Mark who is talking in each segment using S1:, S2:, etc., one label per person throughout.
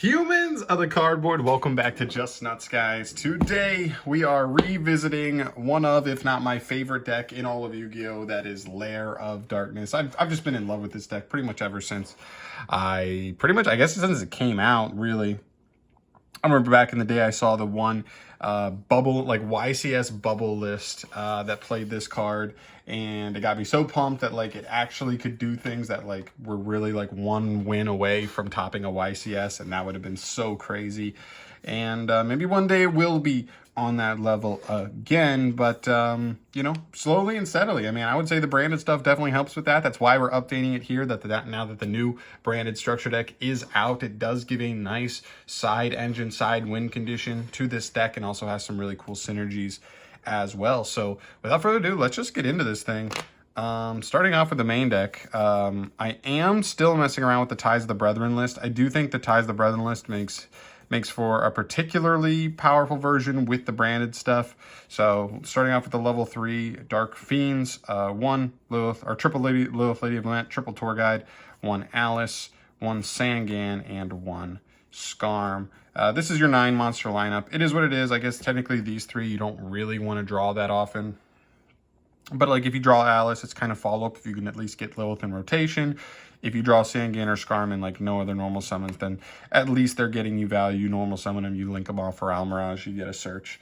S1: Humans of the cardboard, welcome back to Just Nuts, guys. Today we are revisiting one of, if not my favorite deck in all of Yu-Gi-Oh! That is Lair of Darkness. I've just been in love with this deck pretty much ever since I guess since it came out, really. I remember back in the day I saw the one bubble, like YCS bubble list that played this card, and it got me so pumped that like it actually could do things that like were really like one win away from topping a YCS, and that would have been so crazy. And maybe one day we'll be on that level again, but you know, slowly and steadily. I mean, I would say the branded stuff definitely helps with that. That's why we're updating it here, now that the new branded structure deck is out. It does give a nice side engine, side win condition to this deck, and also has some really cool synergies as well. So without further ado, let's just get into this thing. Starting off with the main deck, I am still messing around with the Ties of the Brethren list. I do think the Ties of the Brethren list makes for a particularly powerful version with the branded stuff. So starting off with the level 3 Dark Fiends, 1 Lilith, or triple Lilith Lady of Lament, triple Tour Guide, 1 Alice, 1 Sangan, and 1 Skarm. This is your 9 monster lineup. It is what it is. I guess technically these 3 you don't really want to draw that often. But like if you draw Alice, it's kind of follow-up if you can at least get Lilith in rotation. If you draw Sangan or Skarm and like no other normal summons, then at least they're getting you value. You normal summon them, you link them off for Almirage, you get a search.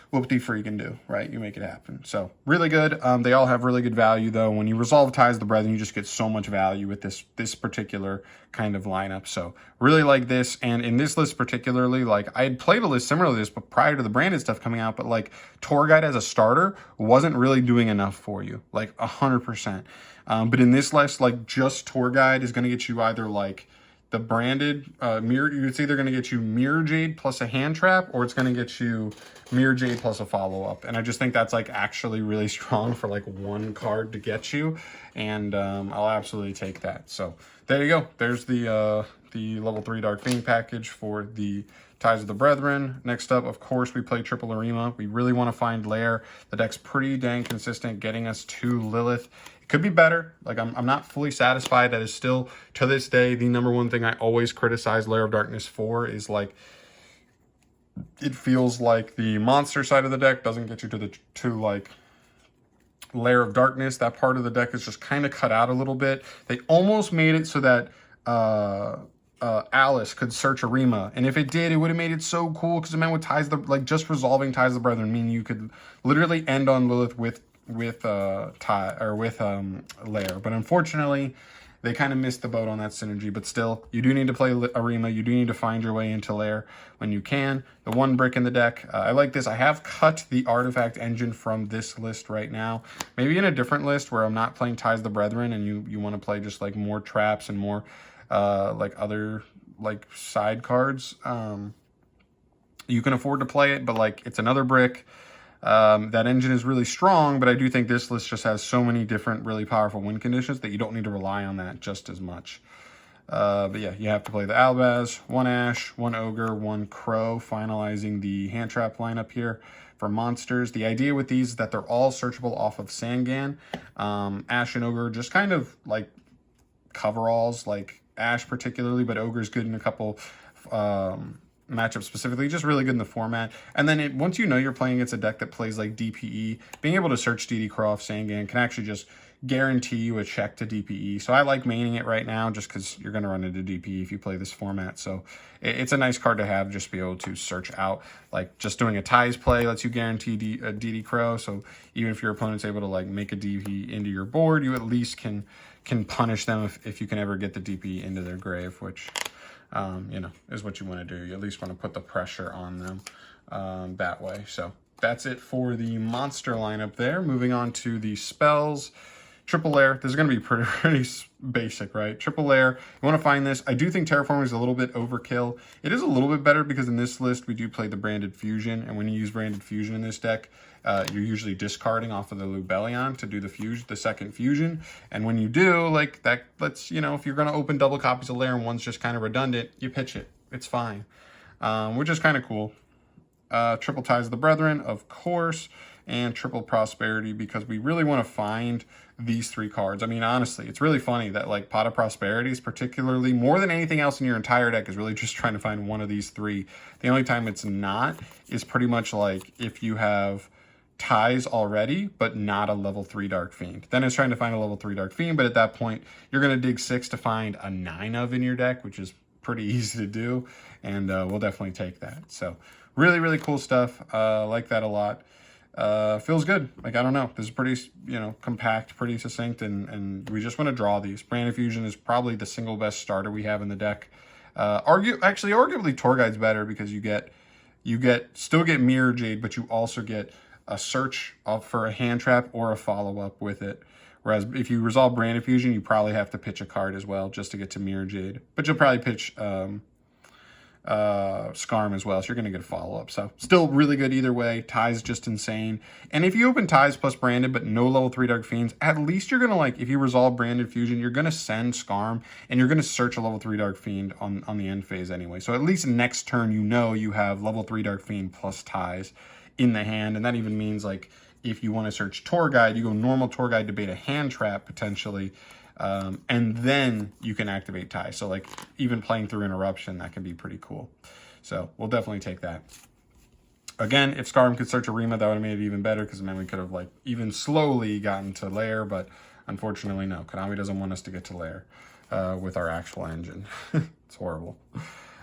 S1: Whoop-de freaking do, right? You make it happen. So really good. They all have really good value though. When you resolve Ties of the Brethren, you just get so much value with this particular kind of lineup. So really like this. And in this list particularly, like I had played a list similar to this, but prior to the branded stuff coming out, but like Tour Guide as a starter wasn't really doing enough for you, like 100%. But in this list, like just Tour Guide is going to get you either like the branded mirror. It's either going to get you Mirror Jade plus a hand trap, or it's going to get you Mirror Jade plus a follow-up. And I just think that's like actually really strong for like one card to get you. And I'll absolutely take that. So there you go. There's the level 3 Dark Fiend package for the Ties of the Brethren. Next up, of course, we play Triple Arima. We really want to find Lair. The deck's pretty dang consistent, getting us to Lilith. It could be better. Like I'm not fully satisfied. That is still, to this day, the #1 thing I always criticize Lair of Darkness for is like, it feels like the monster side of the deck doesn't get you to like Lair of Darkness. That part of the deck is just kind of cut out a little bit. They almost made it so that Alice could search Arima, and if it did, it would have made it so cool, because it meant with Ties of the, like just resolving Ties of the Brethren, meaning you could literally end on Lilith with Lair. But unfortunately, they kind of missed the boat on that synergy. But still, you do need to play Arima. You do need to find your way into Lair when you can. The 1 brick in the deck, I like this. I have cut the artifact engine from this list right now. Maybe in a different list where I'm not playing Ties of the Brethren, and you want to play just like more traps and more like other like side cards. You can afford to play it, but like it's another brick. That engine is really strong, but I do think this list just has so many different really powerful win conditions that you don't need to rely on that just as much. But yeah, you have to play the Albaz, 1 Ash, 1 Ogre, 1 Crow, finalizing the hand trap lineup here for monsters. The idea with these is that they're all searchable off of Sangan. Ash and Ogre just kind of like coveralls, like Ash particularly, but Ogre's good in a couple matchup specifically, just really good in the format. And then once you know you're playing against a deck that plays like DPE, being able to search DD Crow Sangan can actually just guarantee you a check to DPE. So I like maining it right now just because you're going to run into DPE if you play this format. So it's a nice card to have, just be able to search out. Like just doing a ties play lets you guarantee DD Crow. So even if your opponent's able to like make a DP into your board, you at least can punish them if you can ever get the DP into their grave, which you know, is what you want to do. You at least want to put the pressure on them that way. So that's it for the monster lineup there. Moving on to the spells. Triple Lair. This is going to be pretty basic, right? Triple Lair. You want to find this. I do think Terraforming is a little bit overkill. It is a little bit better because in this list we do play the Branded Fusion, and when you use Branded Fusion in this deck, you're usually discarding off of the Lubellion to do the second fusion. And when you do, like that, let's, you know, if you're going to open double copies of Lair and one's just kind of redundant, you pitch it. It's fine, which is kind of cool. Triple Ties of the Brethren, of course. and triple prosperity, because we really want to find these 3 cards. I mean, honestly, it's really funny that like Pot of Prosperities, particularly more than anything else in your entire deck, is really just trying to find one of these 3. The only time it's not is pretty much like if you have ties already, but not a level 3 Dark Fiend. Then it's trying to find a level 3 Dark Fiend, but at that point, you're going to dig 6 to find a 9 of in your deck, which is pretty easy to do, and we'll definitely take that. So really, really cool stuff. Like that a lot. Feels good. Like, I don't know. This is pretty, you know, compact, pretty succinct, and we just want to draw these. Brand Fusion is probably the single best starter we have in the deck. Arguably Tour Guide's better, because you still get Mirror Jade, but you also get a search for a hand trap or a follow-up with it. Whereas if you resolve Brand Fusion, you probably have to pitch a card as well just to get to Mirror Jade. But you'll probably pitch Skarm as well, so you're going to get a follow-up. So still really good either way. Ties just insane. And if you open Ties plus Branded but no level 3 Dark Fiends, at least you're going to, like, if you resolve Branded Fusion, you're going to send Skarm, and you're going to search a level 3 Dark Fiend on the end phase anyway. So at least next turn you know you have level 3 Dark Fiend plus Ties in the hand, and that even means, like, if you want to search Tour Guide, you go normal Tour Guide to bait a hand trap potentially, and then you can activate Tie. So like even playing through Interruption, that can be pretty cool. So we'll definitely take that. Again, if Skarm could search Arima, that would have made it even better, because then we could have like even slowly gotten to LAIR, but unfortunately no. Konami doesn't want us to get to LAIR with our actual engine. It's horrible.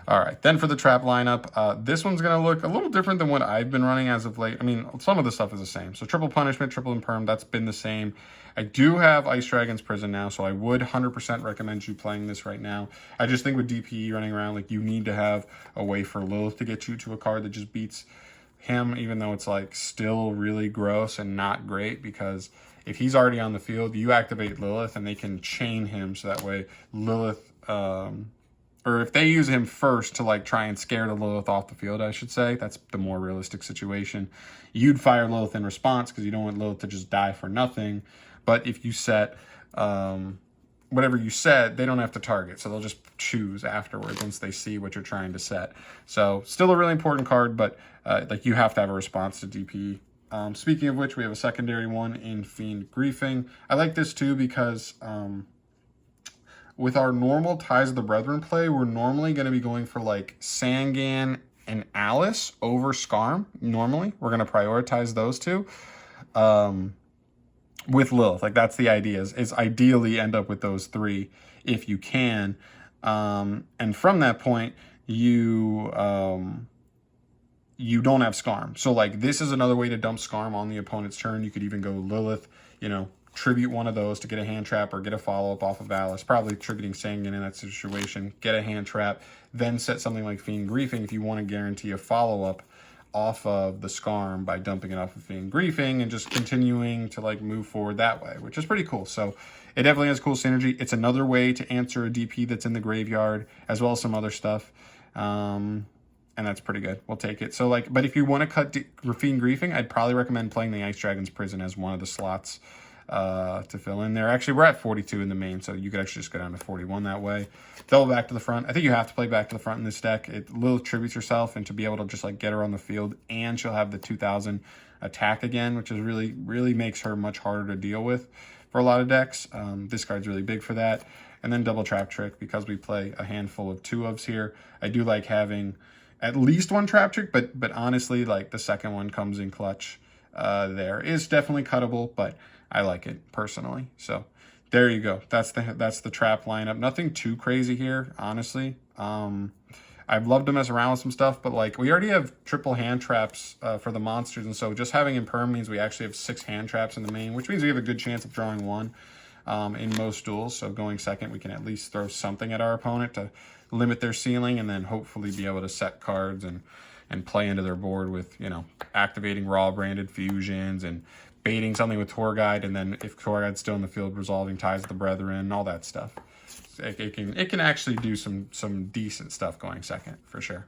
S1: All right, then for the trap lineup, this one's going to look a little different than what I've been running as of late. I mean, some of the stuff is the same. So triple punishment, triple imperm, that's been the same. I do have Ice Dragon's Prison now, so I would 100% recommend you playing this right now. I just think with DPE running around, like, you need to have a way for Lilith to get you to a card that just beats him, even though it's like still really gross and not great, because if he's already on the field, you activate Lilith and they can chain him, so that way Lilith... or if they use him first to like try and scare the Lilith off the field, I should say, that's the more realistic situation. You'd fire Lilith in response, because you don't want Lilith to just die for nothing. But if you set whatever you set, they don't have to target, so they'll just choose afterwards once they see what you're trying to set. So still a really important card, but like, you have to have a response to DP. Speaking of which, we have a secondary one in Fiend Griefing. I like this too because with our normal Ties of the Brethren play, we're normally going to be going for like Sangan and Alice over Skarm. Normally, we're going to prioritize those two with Lilith. Like, that's the idea, is ideally end up with those 3 if you can. And from that point, you don't have Skarm. So like, this is another way to dump Skarm on the opponent's turn. You could even go Lilith, you know, tribute one of those to get a hand trap or get a follow-up off of Alice, probably tributing Sangan in that situation, get a hand trap, then set something like Fiend Griefing if you want to guarantee a follow-up off of the Skarm by dumping it off of Fiend Griefing and just continuing to like move forward that way, which is pretty cool. So it definitely has cool synergy. It's another way to answer a DP that's in the graveyard, as well as some other stuff. And that's pretty good. We'll take it. So like, but if you want to cut Fiend Griefing, I'd probably recommend playing the Ice Dragon's Prison as one of the slots to fill in there. Actually, we're at 42 in the main, so you could actually just go down to 41 that way. Double back to the front. I think you have to play back to the front in this deck. It Lilith tributes herself, and to be able to just like get her on the field, and she'll have the 2000 attack again, which is really makes her much harder to deal with for a lot of decks. This card's really big for that. And then double Trap Trick, because we play a handful of 2-ofs here. I do like having at least one Trap Trick, but honestly, like, the second one comes in clutch. There is definitely cuttable, but I like it personally. So there you go. That's the trap lineup. Nothing too crazy here, honestly. I'd love to mess around with some stuff, but like, we already have triple hand traps for the monsters, and so just having Imperm means we actually have 6 hand traps in the main, which means we have a good chance of drawing 1 in most duels. So going second, we can at least throw something at our opponent to limit their ceiling, and then hopefully be able to set cards and play into their board with, you know, activating raw branded fusions and baiting something with Tour Guide, and then if Tour Guide's still in the field, resolving Ties of the Brethren, all that stuff. It can actually do some decent stuff going second, for sure.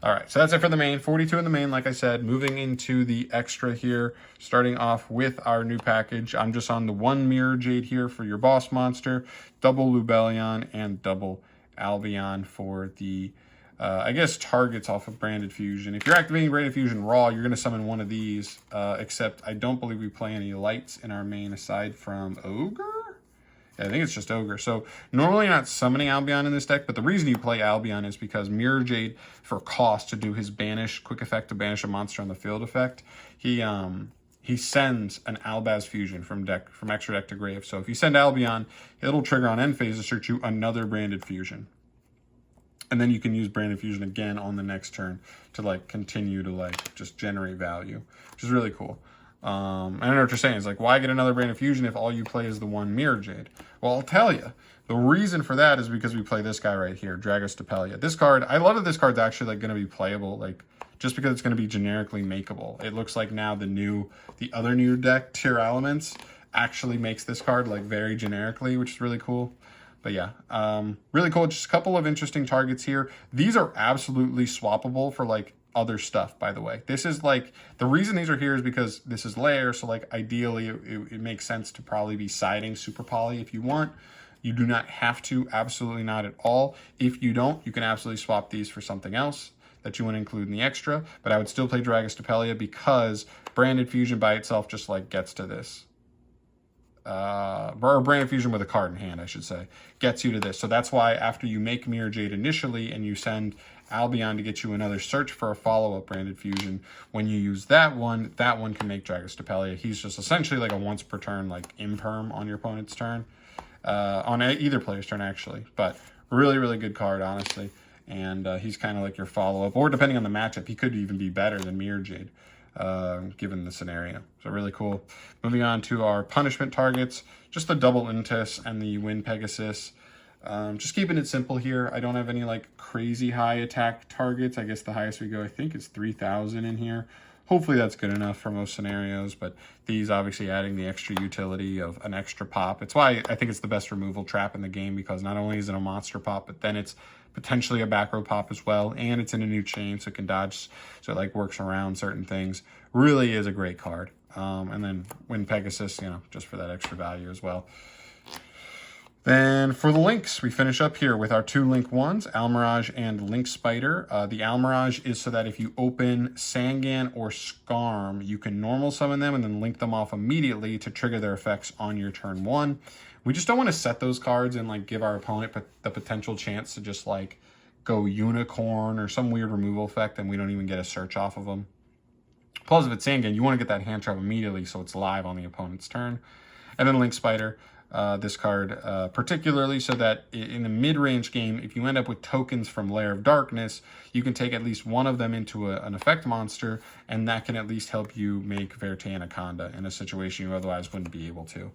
S1: All right, so that's it for the main. 42 in the main, like I said. Moving into the extra here, starting off with our new package. I'm just on the 1 Mirror Jade here for your boss monster, double Lubellion, and double Albion for the I guess, targets off of Branded Fusion. If you're activating Branded Fusion raw, you're going to summon one of these, except I don't believe we play any lights in our main aside from Ogre? Yeah, I think it's just Ogre. So normally you're not summoning Albion in this deck, but the reason you play Albion is because Mirror Jade, for cost to do his banish, quick effect to banish a monster on the field effect, he sends an Albaz Fusion from extra deck to grave. So if you send Albion, it'll trigger on end phase to search you another Branded Fusion. And then you can use Branded Fusion again on the next turn to like continue to like just generate value, which is really cool. I don't know what you're saying. It's like, why get another Branded Fusion if all you play is the one Mirror Jade? Well, I'll tell you. The reason for that is because we play this guy right here, Dragostapelia. This card, I love that this card's actually like going to be playable, like just because it's going to be generically makeable. It looks like now the other new deck, Tier Elements, actually makes this card like very generically, which is really cool. But yeah, really cool. Just a couple of interesting targets here. These are absolutely swappable for like other stuff, by the way. This is like, the reason these are here is because this is LAIR, so like ideally it makes sense to probably be siding Super Poly if you want. You do not have to, absolutely not at all. If you don't, you can absolutely swap these for something else that you want to include in the extra, but I would still play Dragostapelia because Branded Fusion by itself just like gets to this. Or Branded Fusion with a card in hand, I should say, gets you to this. So that's why after you make Mirror Jade initially and you send Albion to get you another search for a follow-up Branded Fusion, when you use that one can make Dragostapelia. He's just essentially like a once per turn like imperm on your opponent's turn, on either player's turn actually, but really, really good card, honestly. And he's kind of like your follow-up, or depending on the matchup, he could even be better than Mirror Jade. Given the scenario. So really cool. Moving on to our punishment targets, just the double Intis and the Wind Pegasus. Just keeping it simple here. I don't have any like crazy high attack targets. I guess the highest we go, I think, is 3,000 in here. Hopefully that's good enough for most scenarios, but these obviously adding the extra utility of an extra pop. It's why I think it's the best removal trap in the game, because not only is it a monster pop, but then it's potentially a back row pop as well, and it's in a new chain, so it can dodge, so it like works around certain things. Really is a great card. And then Wind Pegasus, you know, just for that extra value as well. Then for the links, we finish up here with our two link ones, Almirage and Link Spider. The Almirage is so that if you open Sangan or Skarm, you can normal summon them and then link them off immediately to trigger their effects on your turn one. We just don't want to set those cards and like give our opponent the potential chance to just like go Unicorn or some weird removal effect and we don't even get a search off of them. Plus, if it's Sangan, you want to get that hand trap immediately so it's live on the opponent's turn. And then Link Spider. This card, particularly so that in the mid-range game, if you end up with tokens from Lair of Darkness, you can take at least one of them into an effect monster, and that can at least help you make Verte Anaconda in a situation you otherwise wouldn't be able to.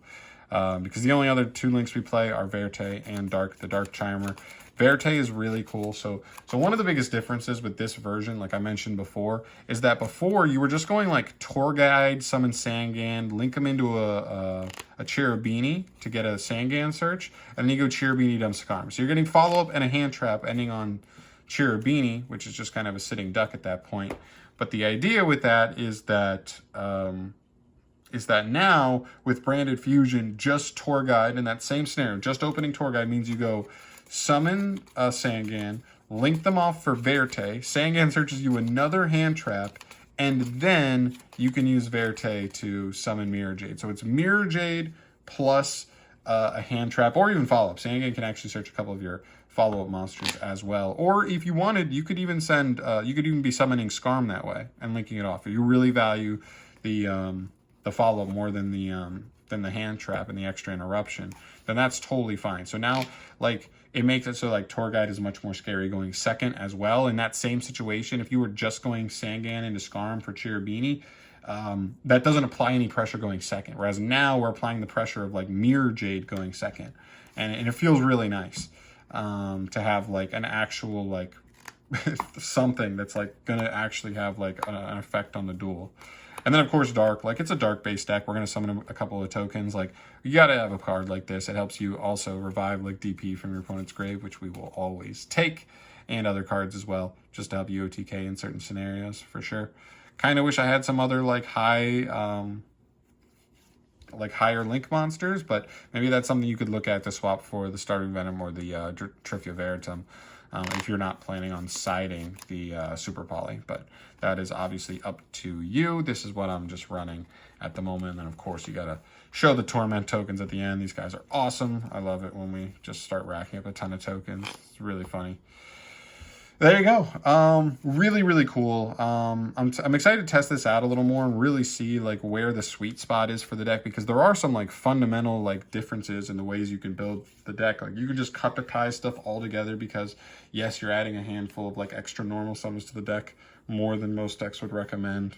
S1: Because the only other two links we play are Verte and the Dark Chimer. Verte is really cool. So one of the biggest differences with this version, like I mentioned before, is that before you were just going like Tour Guide, summon Sangan, link them into a Cherubini to get a Sangan search, and then you go Cherubini, dump Skarm. So you're getting follow-up and a hand trap ending on Cherubini, which is just kind of a sitting duck at that point. But the idea with that is that now with Branded Fusion, just Tour Guide in that same scenario, just opening Tour Guide means you go summon Sangan, link them off for Verte, Sangan searches you another hand trap, and then you can use Verte to summon Mirror Jade. So it's Mirror Jade plus a hand trap, or even follow-up. Sangan can actually search a couple of your follow-up monsters as well. Or if you wanted, you could even send, you could even be summoning Skarm that way and linking it off. If you really value the follow-up more than the hand trap and the extra interruption, then that's totally fine. So now, like, it makes it so like Tour Guide is much more scary going second as well. In that same situation, if you were just going Sangan into Skarm for Cherubini, that doesn't apply any pressure going second. Whereas now we're applying the pressure of like Mirror Jade going second. And it feels really nice to have like an actual like something that's like gonna actually have like an effect on the duel. And then, of course, Dark. Like, it's a Dark-based deck. We're going to summon a couple of tokens. Like, you got to have a card like this. It helps you also revive, like, DP from your opponent's grave, which we will always take, and other cards as well, just to help you OTK in certain scenarios, for sure. Kind of wish I had some other, like, higher link monsters, but maybe that's something you could look at to swap for the Starving Venom or the Trifia Veritum. if you're not planning on siding the Super Poly. But that is obviously up to you. This is what I'm just running at the moment. And then, of course, you got to show the Torment tokens at the end. These guys are awesome. I love it when we just start racking up a ton of tokens. It's really funny. There you go. Really, really cool. I'm excited to test this out a little more and really see like where the sweet spot is for the deck, because there are some like fundamental like differences in the ways you can build the deck. Like you can just cut the tie stuff all together because yes, you're adding a handful of like extra normal summons to the deck, more than most decks would recommend.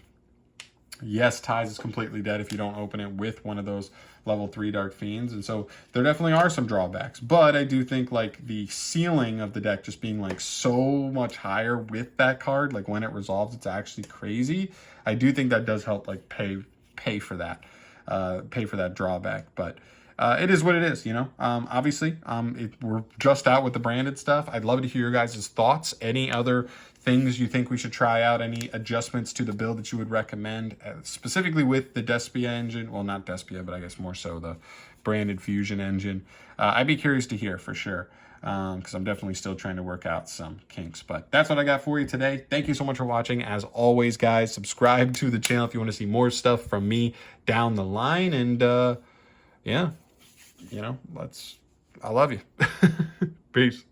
S1: Yes, ties is completely dead if you don't open it with one of those level 3 Dark Fiends. And so there definitely are some drawbacks. But I do think like the ceiling of the deck just being like so much higher with that card, like when it resolves, it's actually crazy. I do think that does help like pay for that drawback. But it is what it is, you know. Obviously, we're just out with the branded stuff. I'd love to hear your guys' thoughts. Any other things you think we should try out? Any adjustments to the build that you would recommend, specifically with the Despia engine? Well, not Despia, but I guess more so the branded Fusion engine. I'd be curious to hear for sure, because I'm definitely still trying to work out some kinks. But that's what I got for you today. Thank you so much for watching. As always, guys, subscribe to the channel if you want to see more stuff from me down the line. And yeah, you know, I love you. Peace.